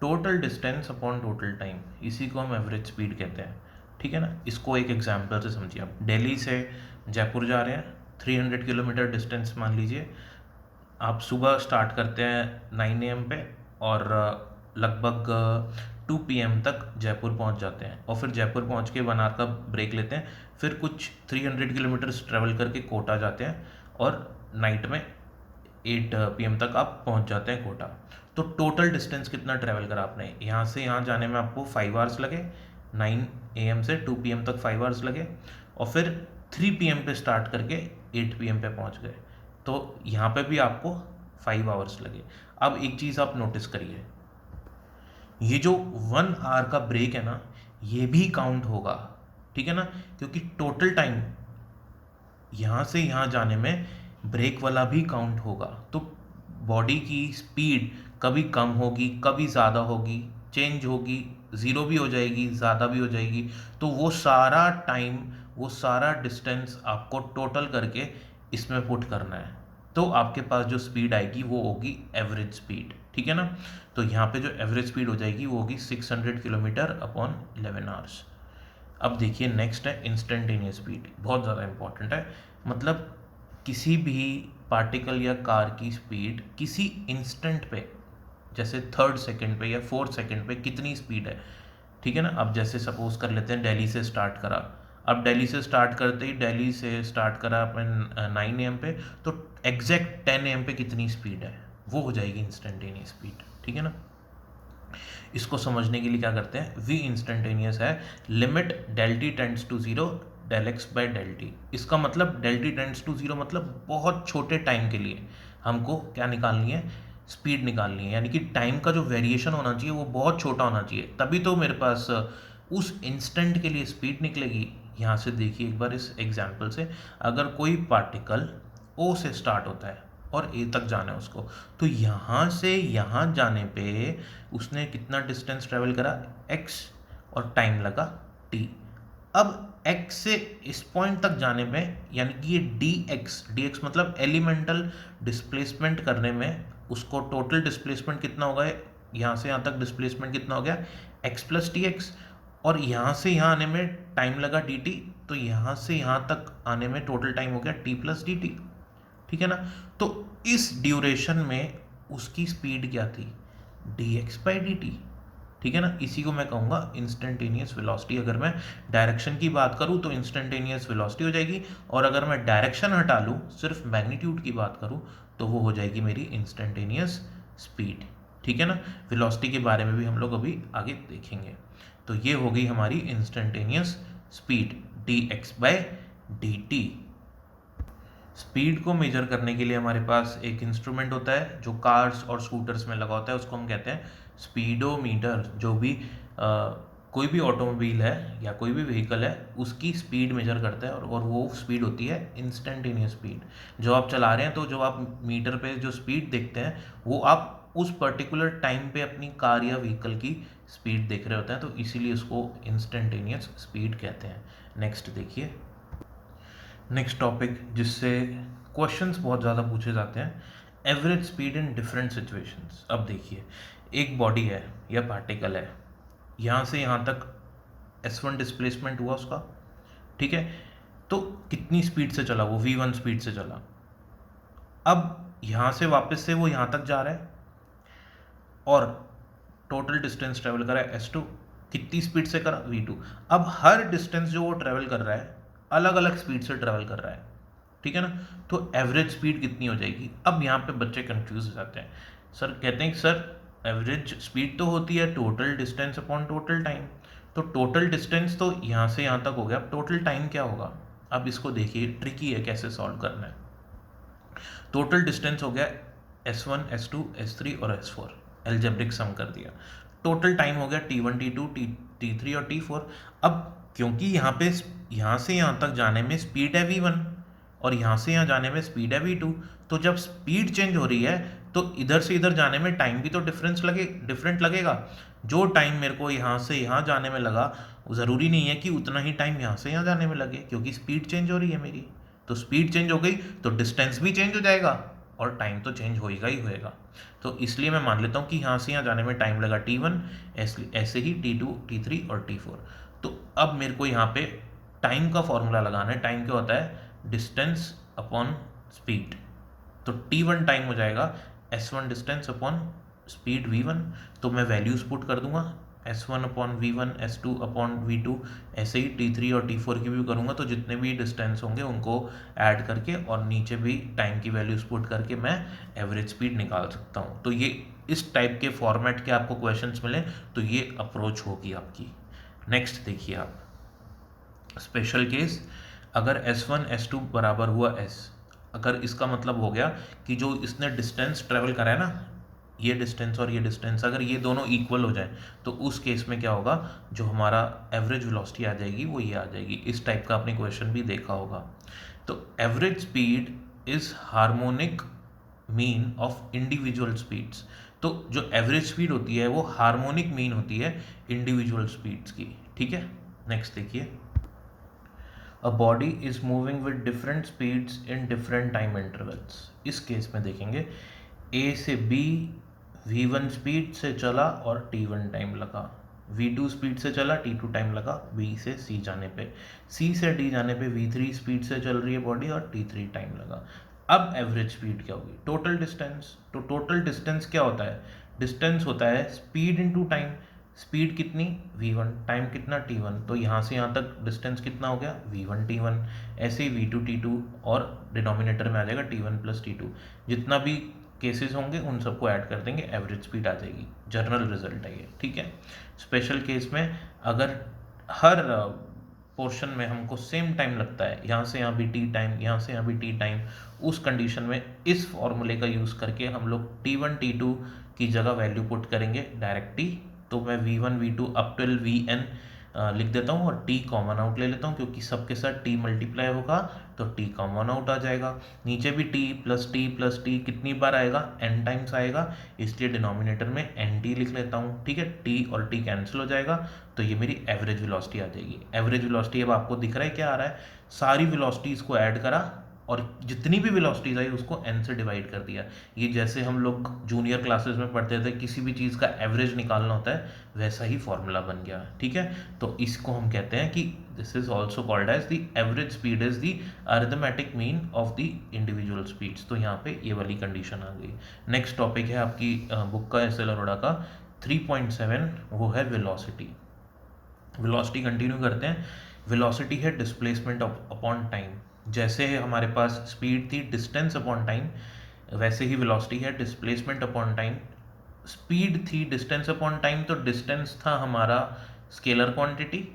total distance upon total time, इसी को हम एवरेज स्पीड कहते हैं, ठीक है ना। इसको एक एग्जांपल से समझिए, आप दिल्ली से जयपुर जा रहे हैं, 300 किलोमीटर डिस्टेंस मान लीजिए, आप सुबह स्टार्ट करते हैं 9 AM पे, और लगभग 2 PM तक जयपुर पहुंच जाते हैं, और फिर जयपुर पहुंच के 1 आवर का ब्रेक लेते हैं, फिर कुछ 300 किलोमीटर्स ट्रेवल करके कोटा जाते हैं, और नाइट में 8 PM तक आप पहुंच जाते हैं कोटा। तो टोटल डिस्टेंस कितना ट्रैवल करा आपने, यहाँ से यहाँ जाने में आपको 5 आवर्स लगे, 9 AM से 2 PM तक 5 आवर्स लगे, और फिर 3 PM पे स्टार्ट करके 8 PM पे पहुँच गए, तो यहाँ पे भी आपको 5 आवर्स लगे। अब एक चीज़ आप नोटिस करिए, ये जो 1 आवर का ब्रेक है ना, ये भी काउंट होगा, ठीक है ना, क्योंकि टोटल टाइम यहाँ से यहाँ जाने में ब्रेक वाला भी काउंट होगा। तो बॉडी की स्पीड कभी कम होगी, कभी ज़्यादा होगी, चेंज होगी, ज़ीरो भी हो जाएगी, ज़्यादा भी हो जाएगी। तो वो सारा टाइम, वो सारा डिस्टेंस आपको टोटल करके इसमें पुट करना है। तो आपके पास जो स्पीड आएगी वो होगी एवरेज स्पीड, ठीक है ना। तो यहाँ पे जो एवरेज स्पीड हो जाएगी वो होगी 600 किलोमीटर अपॉन 11 आवर्स। अब देखिए नेक्स्ट है इंस्टेंटेनियस स्पीड, बहुत ज़्यादा इंपॉर्टेंट है। मतलब किसी भी पार्टिकल या कार की स्पीड किसी इंस्टेंट पे, जैसे थर्ड सेकंड पे या फोर्थ सेकंड पे कितनी स्पीड है, ठीक है ना। अब जैसे सपोज कर लेते हैं दिल्ली से स्टार्ट करा, अब दिल्ली से स्टार्ट करते ही दिल्ली से स्टार्ट करा अपन 9 AM पे, तो एग्जैक्ट 10 AM पे कितनी स्पीड है वो हो जाएगी इंस्टेंटेनियस स्पीड, ठीक है ना। इसको समझने के लिए क्या करते हैं, वी इंस्टेंटेनियस है limit del T tends to zero del x by del T. इसका मतलब del T tends to zero मतलब बहुत छोटे टाइम के लिए हमको क्या निकालनी है, स्पीड निकालनी है। यानी कि टाइम का जो वेरिएशन होना चाहिए वो बहुत छोटा होना चाहिए, तभी तो मेरे पास उस इंस्टेंट के लिए स्पीड निकलेगी। यहाँ से देखिए एक बार इस एग्जाम्पल से, अगर कोई पार्टिकल ओ से स्टार्ट होता है और ए तक जाना है उसको, तो यहाँ से यहाँ जाने पे उसने कितना डिस्टेंस ट्रेवल करा, x, और टाइम लगा t। अब x से इस पॉइंट तक जाने में, यानी कि ये dx मतलब एलिमेंटल डिस्प्लेसमेंट करने में उसको टोटल डिस्प्लेसमेंट कितना होगा, यहाँ से यहाँ तक डिस्प्लेसमेंट कितना हो गया, x प्लस टी एक्स, और यहाँ से यहाँ आने में टाइम लगा dt, तो यहाँ से यहाँ तक आने में टोटल टाइम हो गया t प्लस dt, ठीक है ना। तो इस ड्यूरेशन में उसकी स्पीड क्या थी, dx बाई dt, ठीक है ना। इसी को मैं कहूँगा इंस्टेंटेनियस वेलोसिटी। अगर मैं डायरेक्शन की बात करूँ तो इंस्टेंटेनियस वेलोसिटी हो जाएगी, और अगर मैं डायरेक्शन हटा लूँ, सिर्फ मैग्नीट्यूड की बात करूँ, तो वो हो जाएगी मेरी इंस्टेंटेनियस स्पीड, ठीक है ना। वेलोसिटी के बारे में भी हम लोग अभी आगे देखेंगे। तो ये हो गई हमारी instantaneous speed dx by dt। Speed को मेजर करने के लिए हमारे पास एक इंस्ट्रूमेंट होता है जो कार्स और स्कूटर्स में लगा होता है, उसको हम कहते हैं स्पीडोमीटर। जो भी कोई भी ऑटोमोबाइल है या कोई भी व्हीकल है उसकी स्पीड मेजर करता है, और वो स्पीड होती है इंस्टेंटेनियस स्पीड। जो आप चला रहे हैं, तो जो आप मीटर पे जो स्पीड देखते हैं वो आप उस पर्टिकुलर टाइम पे अपनी कार या व्हीकल की स्पीड देख रहे होते हैं, तो इसीलिए उसको इंस्टेंटेनियस स्पीड कहते हैं। नेक्स्ट देखिए, नेक्स्ट टॉपिक जिससे क्वेश्चंस बहुत ज़्यादा पूछे जाते हैं, average speed in different situations. अब देखिए, एक बॉडी है या पार्टिकल है, यहाँ से यहाँ तक s1 डिस्प्लेसमेंट हुआ उसका, ठीक है। तो कितनी स्पीड से चला, वो v1 स्पीड से चला। अब यहाँ से वापस से वो यहाँ तक जा रहा है और टोटल डिस्टेंस ट्रेवल करा है s2, कितनी स्पीड से करा, v2। अब हर डिस्टेंस जो वो ट्रेवल कर रहा है अलग अलग स्पीड से ट्रेवल कर रहा है, ठीक है ना। तो एवरेज स्पीड कितनी हो जाएगी। अब यहाँ पे बच्चे कंफ्यूज हो जाते हैं, सर कहते हैं कि सर एवरेज स्पीड तो होती है total distance upon total time. तो टोटल डिस्टेंस तो यहाँ से यहाँ तक हो गया, अब टोटल टाइम क्या होगा। अब इसको देखिए, ट्रिकी है कैसे सॉल्व करना है। टोटल डिस्टेंस हो गया s1 s2 s3 और s4, एल्जेब्रिक सम कर दिया। टोटल टाइम हो गया t1 t2 t3 और t4। अब क्योंकि यहाँ से यहाँ तक जाने में स्पीड है v1 और यहाँ से यहाँ जाने में स्पीड है v2, तो जब स्पीड चेंज हो रही है तो इधर से इधर जाने में टाइम भी तो डिफरेंट लगेगा। जो टाइम मेरे को यहाँ से यहाँ जाने में लगा, ज़रूरी नहीं है कि उतना ही टाइम यहाँ से यहाँ जाने में लगे, क्योंकि स्पीड चेंज हो रही है मेरी। तो स्पीड चेंज हो गई तो डिस्टेंस भी चेंज हो जाएगा और टाइम तो चेंज होएगा ही होएगा। तो इसलिए मैं मान लेता हूँ कि यहाँ से यहाँ जाने में टाइम लगा t1, ऐसे ही t2 t3 और t4। तो अब मेरे को यहाँ पे टाइम का फॉर्मूला लगाना है। टाइम क्या होता है, डिस्टेंस अपॉन स्पीड। तो t1 टाइम हो जाएगा s1 distance upon speed v1। तो मैं वैल्यूज पुट कर दूंगा, s1 upon v1, s2 upon v2, ऐसे ही t3 और t4 की भी करूँगा। तो जितने भी डिस्टेंस होंगे उनको ऐड करके और नीचे भी टाइम की वैल्यूज पुट करके मैं एवरेज स्पीड निकाल सकता हूँ। तो ये इस टाइप के फॉर्मेट के आपको क्वेश्चंस मिले तो ये अप्रोच होगी आपकी। नेक्स्ट देखिए आप, स्पेशल केस, अगर s1 s2 बराबर हुआ s, अगर इसका मतलब हो गया कि जो इसने डिस्टेंस ट्रेवल करा है ना, ये डिस्टेंस और ये डिस्टेंस, अगर ये दोनों इक्वल हो जाए तो उस केस में क्या होगा, जो हमारा एवरेज वेलोसिटी आ जाएगी वो ये आ जाएगी। इस टाइप का आपने क्वेश्चन भी देखा होगा। तो average speed is harmonic mean of individual speeds. तो जो एवरेज स्पीड होती है वो हार्मोनिक मीन होती है इंडिविजुअल स्पीड्स की, ठीक है। नेक्स्ट देखिए, a body is moving with different speeds in different time intervals. इस केस में देखेंगे ए से बी v1 स्पीड से चला और t1 टाइम लगा, v2 स्पीड से चला, t2 टाइम लगा, b से c जाने पे, c से d जाने पे v3 स्पीड से चल रही है बॉडी और t3 टाइम लगा। अब एवरेज स्पीड क्या होगी? Total distance. तो टोटल डिस्टेंस क्या होता है? डिस्टेंस होता है स्पीड इनटू टाइम। स्पीड कितनी? v1, टाइम कितना? t1। तो यहाँ से यहाँ तक डिस्टेंस कितना हो गया? v1 t1। ऐसे ही v2 t2 और डिनोमिनेटर में आ जाएगा t1 प्लस t2। जितना भी केसेस होंगे उन सबको ऐड कर देंगे, एवरेज स्पीड आ जाएगी। जनरल रिजल्ट है ये, ठीक है। स्पेशल केस में अगर हर पोर्शन में हमको सेम टाइम लगता है, यहाँ से यहाँ भी टी टाइम, यहाँ से यहाँ भी टी टाइम, उस कंडीशन में इस फॉर्मूले का यूज़ करके हम लोग t1 t2 की जगह वैल्यू पुट करेंगे डायरेक्ट t। तो मैं v1 v2 up till vn लिख देता हूँ और t कॉमन आउट ले लेता हूँ, क्योंकि सबके साथ t मल्टीप्लाई होगा तो t कॉमन आउट आ जाएगा। नीचे भी t प्लस t कितनी बार आएगा? n टाइम्स आएगा, इसलिए डिनोमिनेटर में nt लिख लेता हूँ, ठीक है। t और t कैंसिल हो जाएगा, तो ये मेरी एवरेज वेलोसिटी आ जाएगी। एवरेज वेलोसिटी अब आपको दिख रहा है क्या आ रहा है? सारी वेलोसिटीज़ को ऐड करा और जितनी भी वेलोसिटीज आई उसको n से डिवाइड कर दिया। ये जैसे हम लोग जूनियर क्लासेस में पढ़ते थे, किसी भी चीज़ का एवरेज निकालना होता है, वैसा ही फॉर्मूला बन गया, ठीक है। तो इसको हम कहते हैं कि this is also called as the average speed is the arithmetic mean of the individual speeds. तो यहाँ पे ये वाली कंडीशन आ गई। नेक्स्ट टॉपिक है आपकी बुक का, एस एल अरोड़ा का 3.7, वो है वेलोसिटी। वेलोसिटी कंटिन्यू करते हैं। वेलोसिटी है डिस्प्लेसमेंट अपॉन टाइम। जैसे हमारे पास स्पीड थी डिस्टेंस अपॉन टाइम, वैसे ही वेलोसिटी है डिस्प्लेसमेंट अपॉन टाइम। स्पीड थी डिस्टेंस अपॉन टाइम, तो डिस्टेंस था हमारा स्केलर क्वांटिटी,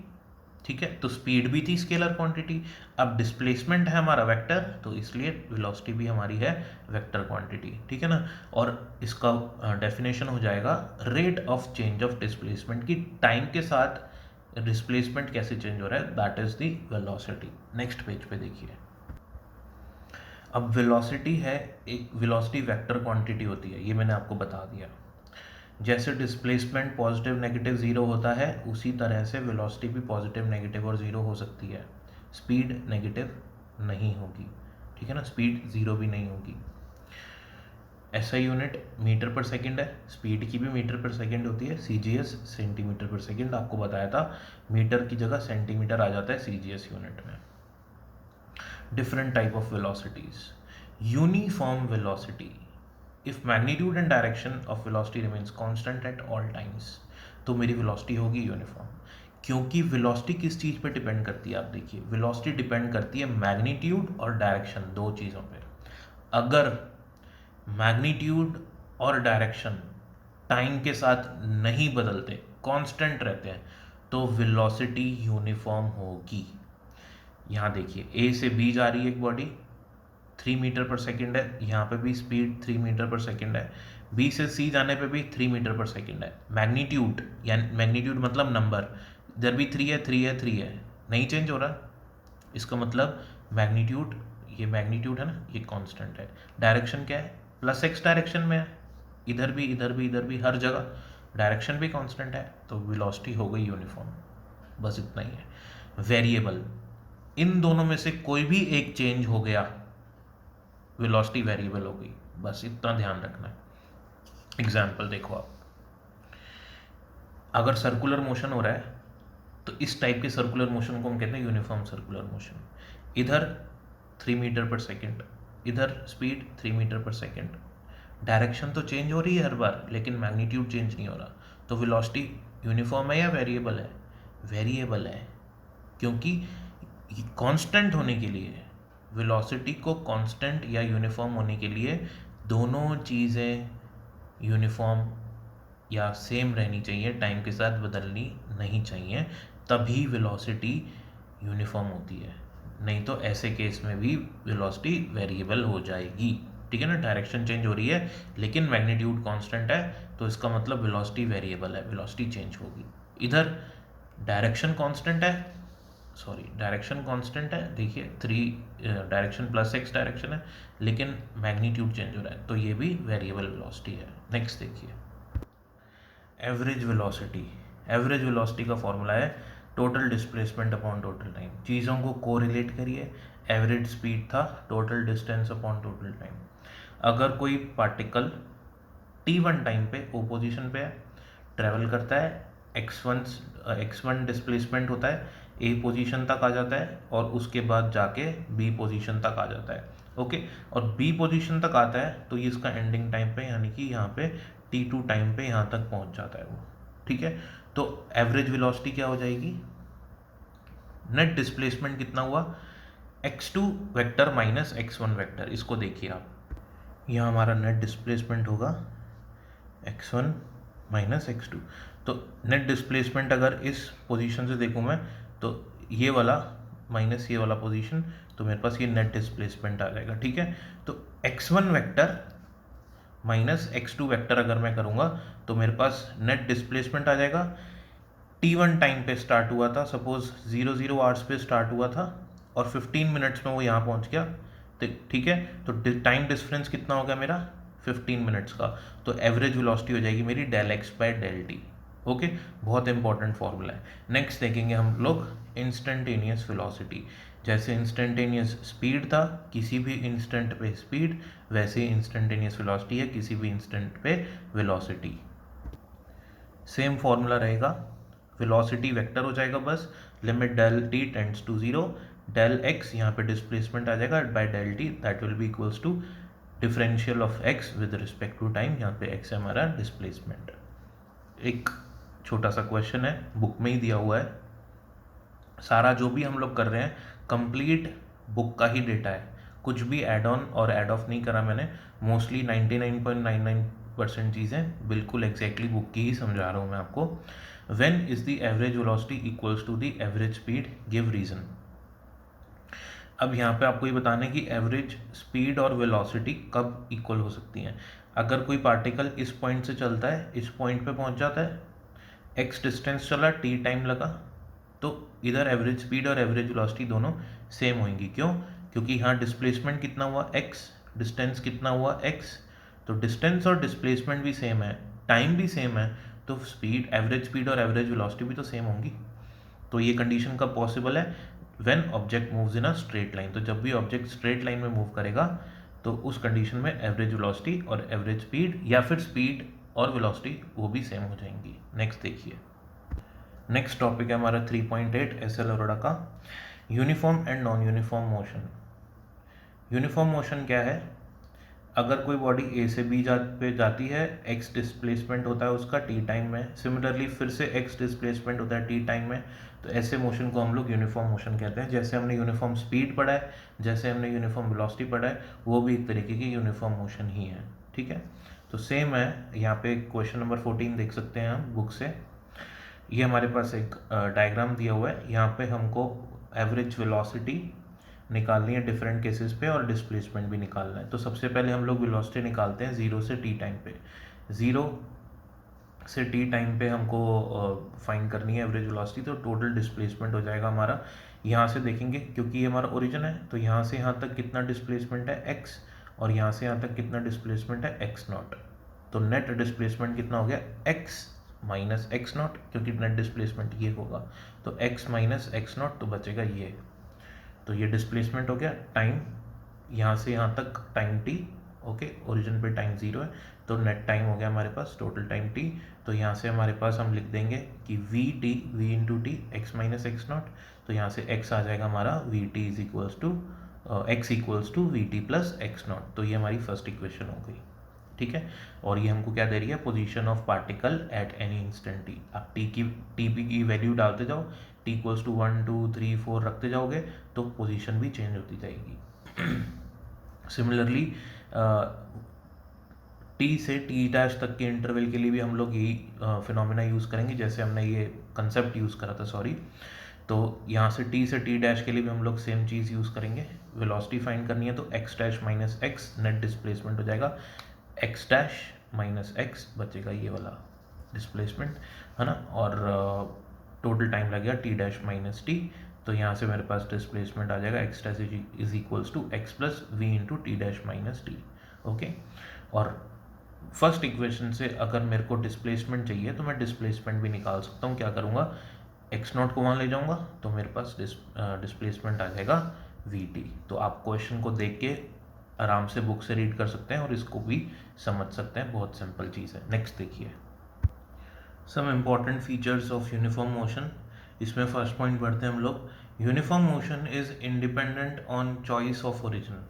ठीक है। तो स्पीड भी थी स्केलर क्वांटिटी। अब डिस्प्लेसमेंट है हमारा वेक्टर, तो इसलिए वेलोसिटी भी हमारी है वेक्टर क्वांटिटी, ठीक है ना। और इसका डेफिनेशन हो जाएगा rate of change of displacement, की टाइम के साथ डिस्प्लेसमेंट कैसे चेंज हो रहा है, that is the velocity. Next page पे देखिए, अब वेलोसिटी है एक वेलोसिटी वेक्टर क्वांटिटी होती है, ये मैंने आपको बता दिया। जैसे डिस्प्लेसमेंट पॉजिटिव नेगेटिव ज़ीरो होता है, उसी तरह से वेलोसिटी भी पॉजिटिव नेगेटिव और ज़ीरो हो सकती है। स्पीड नेगेटिव नहीं होगी, ठीक है ना, स्पीड ज़ीरो भी नहीं होगी। एसआई यूनिट मीटर पर सेकंड है, स्पीड की भी मीटर पर सेकंड होती है। सीजीएस सेंटीमीटर पर सेकंड, आपको बताया था मीटर की जगह सेंटीमीटर आ जाता है सीजीएस यूनिट में। Different type of velocities. Uniform velocity, if magnitude and direction of velocity remains constant at all times, तो मेरी वेलोसिटी होगी यूनिफॉर्म। क्योंकि वेलोसिटी किस चीज़ पे डिपेंड करती है? आप देखिए, वेलोसिटी डिपेंड करती है मैग्नीट्यूड और डायरेक्शन, दो चीज़ों पे। अगर मैग्नीट्यूड और डायरेक्शन टाइम के साथ नहीं बदलते, कांस्टेंट रहते हैं, तो वेलोसिटी यूनिफॉर्म होगी। यहाँ देखिए, ए से बी जा रही है एक बॉडी, 3 मीटर पर सेकंड है, यहाँ पे भी स्पीड 3 मीटर पर सेकंड है। बी से सी जाने पे भी 3 मीटर पर सेकंड है। मैग्नीट्यूड, यानी मैग्नीट्यूड मतलब नंबर, इधर भी 3 है 3 है 3 है, नहीं चेंज हो रहा। इसका मतलब मैग्नीट्यूड, ये मैग्नीट्यूड है ना, ये कांस्टेंट है। डायरेक्शन क्या है? प्लस एक्स डायरेक्शन में है, इधर भी इधर भी इधर भी, हर जगह डायरेक्शन भी कांस्टेंट है, तो वेलोसिटी हो गई यूनिफॉर्म। बस इतना ही है। वेरिएबल, इन दोनों में से कोई भी एक चेंज हो गया, वेलोसिटी वेरिएबल हो गई, बस इतना ध्यान रखना है। एग्जाम्पल देखो आप, अगर सर्कुलर मोशन हो रहा है, तो इस टाइप के सर्कुलर मोशन को हम कहते हैं यूनिफॉर्म सर्कुलर मोशन। इधर 3 मीटर पर सेकेंड, इधर स्पीड 3 मीटर पर सेकेंड, डायरेक्शन तो चेंज हो रही है हर बार, लेकिन मैग्नीट्यूड चेंज नहीं हो रहा, तो वेलोसिटी यूनिफॉर्म है या वेरिएबल है? वेरिएबल है, क्योंकि कांस्टेंट होने के लिए, वेलोसिटी को कांस्टेंट या यूनिफॉर्म होने के लिए दोनों चीज़ें यूनिफॉर्म या सेम रहनी चाहिए, टाइम के साथ बदलनी नहीं चाहिए, तभी वेलोसिटी यूनिफॉर्म होती है। नहीं तो ऐसे केस में भी वेलोसिटी वेरिएबल हो जाएगी, ठीक है ना। डायरेक्शन चेंज हो रही है लेकिन मैग्नीट्यूड कांस्टेंट है, तो इसका मतलब वेलोसिटी वेरिएबल है, वेलोसिटी चेंज होगी। इधर डायरेक्शन कांस्टेंट है, सॉरी डायरेक्शन कांस्टेंट है, देखिए 3 डायरेक्शन प्लस एक्स डायरेक्शन है, लेकिन मैग्नीट्यूड चेंज हो रहा है, तो ये भी वेरिएबल वेलोसिटी है। नेक्स्ट देखिए एवरेज वेलोसिटी। एवरेज वेलोसिटी का फॉर्मूला है total displacement upon total time. चीज़ों को कोरिलेट करिए, एवरेज स्पीड था total distance upon total time. अगर कोई पार्टिकल t1 टाइम पे ओ पोजीशन पे है, ट्रेवल करता है, x1 डिस्प्लेसमेंट होता है, ए पोजीशन तक आ जाता है और उसके बाद जाके बी पोजीशन तक आ जाता है, ओके। और बी पोजीशन तक आता है तो ये इसका एंडिंग टाइम पे यानी कि यहाँ पे t2 टाइम पे यहाँ तक पहुँच जाता है वो, ठीक है। तो एवरेज वेलोसिटी क्या हो जाएगी, नेट डिस्प्लेसमेंट कितना हुआ, x2 vector minus x1 vector. इसको देखिए आप, यहाँ हमारा नेट डिस्प्लेसमेंट होगा x1 माइनस x2। तो नेट डिस्प्लेसमेंट अगर इस पोजीशन से देखूँ मैं, तो ये वाला माइनस ये वाला पोजीशन, तो मेरे पास ये नेट डिस्प्लेसमेंट आ जाएगा, ठीक है। तो x1 vector minus x2 vector अगर मैं करूँगा तो मेरे पास नेट डिस्प्लेसमेंट आ जाएगा। t1 टाइम पे स्टार्ट हुआ था, सपोज 00 आवर्स पे स्टार्ट हुआ था और 15 मिनट्स में वो यहाँ पहुँच गया, तो ठीक है। तो टाइम डिफरेंस कितना हो गया मेरा, 15 मिनट्स का। तो एवरेज वेलोसिटी हो जाएगी मेरी del x by del t, okay. बहुत इंपॉर्टेंट फॉर्मूला है। नेक्स्ट देखेंगे हम लोग इंस्टेंटेनियस वेलोसिटी। जैसे इंस्टेंटेनियस स्पीड था, किसी भी इंस्टेंट पे स्पीड, वैसे इंस्टेंटेनियस वेलोसिटी है किसी भी इंस्टेंट पे वेलोसिटी। सेम फॉर्मूला रहेगा, वेलोसिटी वेक्टर हो जाएगा बस, limit del T tends to 0, del x यहाँ पे डिस्प्लेसमेंट आ जाएगा by del t, that will be equals to differential of x with respect to time. यहाँ पे एक्स है हमारा डिस्प्लेसमेंट। एक छोटा सा क्वेश्चन है, बुक में ही दिया हुआ है, सारा जो भी हम लोग कर रहे हैं कंप्लीट बुक का ही डेटा है, कुछ भी ऐड ऑन और ऐड ऑफ नहीं करा मैंने। मोस्टली 99.99% चीज़ें बिल्कुल एग्जैक्टली बुक की ही समझा रहा हूँ मैं आपको। When is the average velocity equals to the average speed, give reason. अब यहाँ पे आपको ये बताना है कि एवरेज स्पीड और वेलोसिटी कब इक्वल हो सकती हैं। अगर कोई पार्टिकल इस पॉइंट से चलता है, इस पॉइंट पे पहुँच जाता है, एक्स डिस्टेंस चला, टी टाइम लगा, तो इधर एवरेज स्पीड और एवरेज वेलोसिटी दोनों सेम होंगी। क्यों, क्योंकि यहाँ डिस्प्लेसमेंट कितना हुआ एक्स, डिस्टेंस कितना हुआ एक्स, तो डिस्टेंस और डिस्प्लेसमेंट भी सेम है, टाइम भी सेम है, तो स्पीड, एवरेज स्पीड और एवरेज वेलोसिटी भी तो सेम होंगी। तो ये कंडीशन कब पॉसिबल है, when object moves in a straight line. तो जब भी ऑब्जेक्ट स्ट्रेट लाइन में मूव करेगा तो उस कंडीशन में एवरेज वेलोसिटी और एवरेज स्पीड या फिर स्पीड और वेलोसिटी वो भी सेम हो जाएंगी। नेक्स्ट देखिए, नेक्स्ट टॉपिक है हमारा 3.8 एस.एल. अरोड़ा का, uniform and non uniform motion. Uniform motion क्या है, अगर कोई बॉडी ए से बी पे जाती है, एक्स डिस्प्लेसमेंट होता है उसका टी टाइम में, सिमिलरली फिर से एक्स डिस्प्लेसमेंट होता है टी टाइम में, तो ऐसे मोशन को हम लोग यूनिफॉर्म मोशन कहते हैं। जैसे हमने यूनिफॉर्म स्पीड पढ़ा है, जैसे हमने यूनिफॉर्म वेलोसिटी पढ़ा है, वो भी एक तरीके की यूनिफॉर्म मोशन ही है, ठीक है। तो सेम है, यहाँ पे क्वेश्चन नंबर 14 देख सकते हैं हम बुक से। ये हमारे पास एक डायग्राम दिया हुआ है, यहाँ पे हमको एवरेज वेलोसिटी निकालनी है डिफरेंट केसेस पे और डिस्प्लेसमेंट भी निकालना है। तो सबसे पहले हम लोग वेलोसिटी निकालते हैं 0 से टी टाइम पे। 0 से टी टाइम पे हमको फाइंड करनी है एवरेज वेलोसिटी, तो टोटल डिस्प्लेसमेंट हो जाएगा हमारा, यहाँ से देखेंगे क्योंकि ये हमारा ओरिजिन है, तो यहाँ से यहाँ तक कितना डिस्प्लेसमेंट है x, और यहाँ से यहाँ तक कितना डिस्प्लेसमेंट है x नॉट। तो नेट डिस्प्लेसमेंट कितना हो गया x माइनस एक्स नॉट, क्योंकि नेट डिस्प्लेसमेंट ये होगा, तो x माइनस एक्स नॉट, तो बचेगा ये। तो ये डिस्प्लेसमेंट हो गया, टाइम यहाँ से यहाँ तक टाइम t, ओके, ओरिजिन पे टाइम 0 है, तो नेट टाइम हो गया हमारे पास टोटल टाइम t। तो यहाँ से हमारे पास हम लिख देंगे कि v into t x minus x naught, तो यहाँ से x आ जाएगा हमारा vt is equals to x equals to v t plus x naught. तो ये हमारी फर्स्ट इक्वेशन हो गई, ठीक है। और ये हमको क्या दे रही है, position of particle at any instant T. आप टी पी की वैल्यू डालते जाओ, टी इक्वल्स टू 1 2 3 4 रखते जाओगे तो पोजीशन भी चेंज होती जाएगी। सिमिलरली टी से टी डैश तक के इंटरवल के लिए भी हम लोग यही फिनोमेना यूज़ करेंगे, जैसे हमने ये कंसेप्ट यूज़ करा था, सॉरी। तो यहाँ से टी से टी डैश के लिए भी हम लोग सेम चीज़ यूज़ करेंगे। वेलोसिटी फाइंड करनी है तो x dash minus x, net displacement हो जाएगा एक्स डैश माइनस एक्स, बचेगा ये वाला डिस्प्लेसमेंट, है ना। और टोटल टाइम लगेगा टी डैश माइनस टी, तो यहाँ से मेरे पास डिस्प्लेसमेंट आ जाएगा x dash is equals to x plus v into t dash minus t. Okay, और फर्स्ट इक्वेशन से अगर मेरे को डिस्प्लेसमेंट चाहिए तो मैं डिस्प्लेसमेंट भी निकाल सकता हूँ। क्या करूँगा, एक्स नॉट को वहाँ ले जाऊँगा तो मेरे पास डिस्प्लेसमेंट आ जाएगा वी टी। तो आप क्वेश्चन को देख के आराम से बुक से रीड कर सकते हैं और इसको भी समझ सकते हैं, बहुत सिंपल चीज़ है। नेक्स्ट देखिए, some important features of uniform motion. इसमें फर्स्ट पॉइंट पढ़ते हैं हम लोग, uniform motion is independent on choice of origin.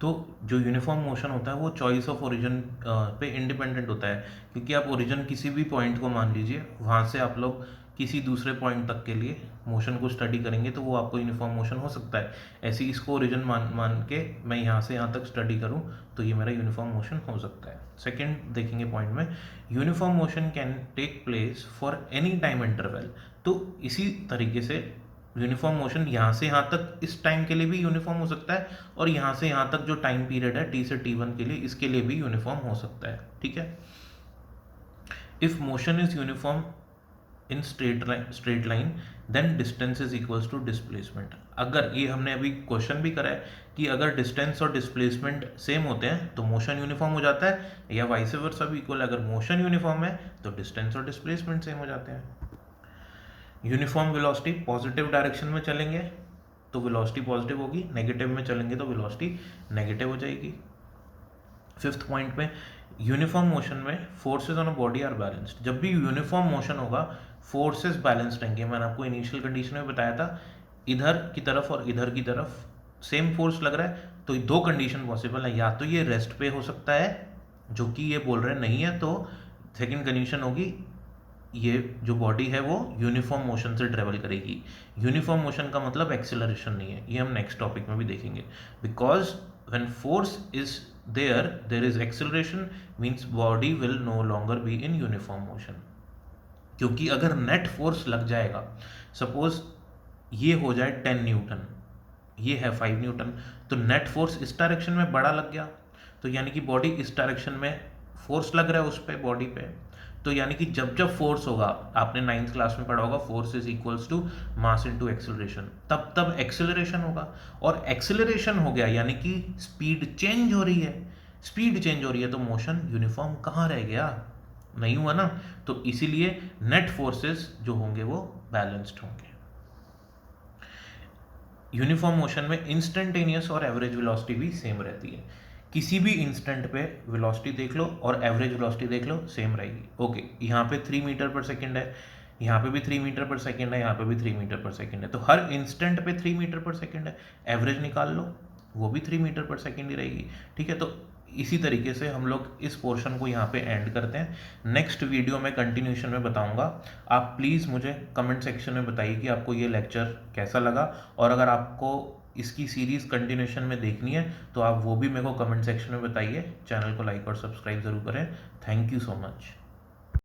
तो जो यूनिफॉर्म मोशन होता है वो चॉइस ऑफ ओरिजिन पे इंडिपेंडेंट होता है, क्योंकि आप ओरिजिन किसी भी पॉइंट को मान लीजिए, वहाँ से आप लोग किसी दूसरे पॉइंट तक के लिए मोशन को स्टडी करेंगे तो वो आपको यूनिफॉर्म मोशन हो सकता है। ऐसे ही इसको ओरिजिन मान के मैं यहाँ से यहाँ तक स्टडी करूँ तो ये मेरा यूनिफॉर्म मोशन हो सकता है। सेकेंड देखेंगे पॉइंट में, uniform motion can take place for any time interval. तो इसी तरीके से यूनिफॉर्म मोशन यहाँ से यहाँ तक इस टाइम के लिए भी यूनिफॉर्म हो सकता है, और यहाँ से यहाँ तक जो टाइम पीरियड है टी से टी1 के लिए, इसके लिए भी यूनिफॉर्म हो सकता है। ठीक है, if motion is uniform in straight line then distance is equals to displacement. अगर ये हमने अभी क्वेश्चन भी करा है कि अगर डिस्टेंस और डिस्प्लेसमेंट सेम होते हैं तो मोशन यूनिफॉर्म हो जाता है, या वाइस वर्सा भी इक्वल। अगर मोशन यूनिफॉर्म है तो डिस्टेंस और डिस्प्लेसमेंट सेम हो जाते हैं। यूनिफॉर्म वेलोसिटी, पॉजिटिव डायरेक्शन में चलेंगे तो वेलोसिटी पॉजिटिव होगी, नेगेटिव में चलेंगे तो वेलोसिटी नेगेटिव हो जाएगी। फिफ्थ पॉइंट में, यूनिफॉर्म मोशन में forces on a body are balanced. जब भी यूनिफॉर्म मोशन होगा फोर्सेस बैलेंस्ड रहेंगे। मैंने आपको इनिशियल कंडीशन में बताया था, इधर की तरफ और इधर की तरफ सेम फोर्स लग रहा है, तो दो कंडीशन पॉसिबल है, या तो ये रेस्ट पे हो सकता है जो कि ये बोल रहे नहीं है, तो सेकेंड कंडीशन होगी ये जो बॉडी है वो यूनिफॉर्म मोशन से ट्रेवल करेगी। यूनिफॉर्म मोशन का मतलब एक्सेलरेशन नहीं है, ये हम नेक्स्ट टॉपिक में भी देखेंगे। Because when force is there is acceleration, means body will no longer be in uniform motion. क्योंकि अगर नेट फोर्स लग जाएगा, सपोज ये हो जाए 10 न्यूटन, ये है 5 न्यूटन, तो नेट फोर्स इस डायरेक्शन में बड़ा लग गया, तो यानी कि बॉडी इस डायरेक्शन में फोर्स लग रहा है उस पे बॉडी पे, तो यानी कि जब जब फोर्स होगा, आपने 9th क्लास में पढ़ा होगा, force is equals to mass into acceleration, तब तब एक्सेलरेशन होगा। और एक्सेलरेशन हो गया यानी कि स्पीड चेंज हो रही है, स्पीड चेंज हो रही है तो मोशन यूनिफॉर्म कहाँ रह गया, नहीं हुआ ना। तो इसीलिए नेट फोर्सेस जो होंगे वो बैलेंस्ड होंगे। यूनिफॉर्म मोशन में इंस्टेंटेनियस और एवरेज वेलोसिटी भी सेम रहती है। किसी भी इंस्टेंट पे वेलोसिटी देख लो और एवरेज वेलोसिटी देख लो, सेम रहेगी। ओके, यहाँ पे 3 मीटर पर सेकेंड है, यहाँ पे भी 3 मीटर पर सेकेंड है, यहाँ पे भी 3 मीटर पर सेकेंड है, तो हर इंस्टेंट पे 3 मीटर पर सेकेंड है। एवरेज निकाल लो, वो भी 3 मीटर पर सेकेंड ही रहेगी। ठीक है, तो इसी तरीके से हम लोग इस पोर्शन को यहाँ पे एंड करते हैं। नेक्स्ट वीडियो में कंटिन्यूशन में बताऊंगा। आप प्लीज़ मुझे कमेंट सेक्शन में बताइए कि आपको ये लेक्चर कैसा लगा, और अगर आपको इसकी सीरीज़ कंटिन्यूशन में देखनी है तो आप वो भी मेरे को कमेंट सेक्शन में बताइए। चैनल को लाइक और सब्सक्राइब ज़रूर करें। Thank you so much.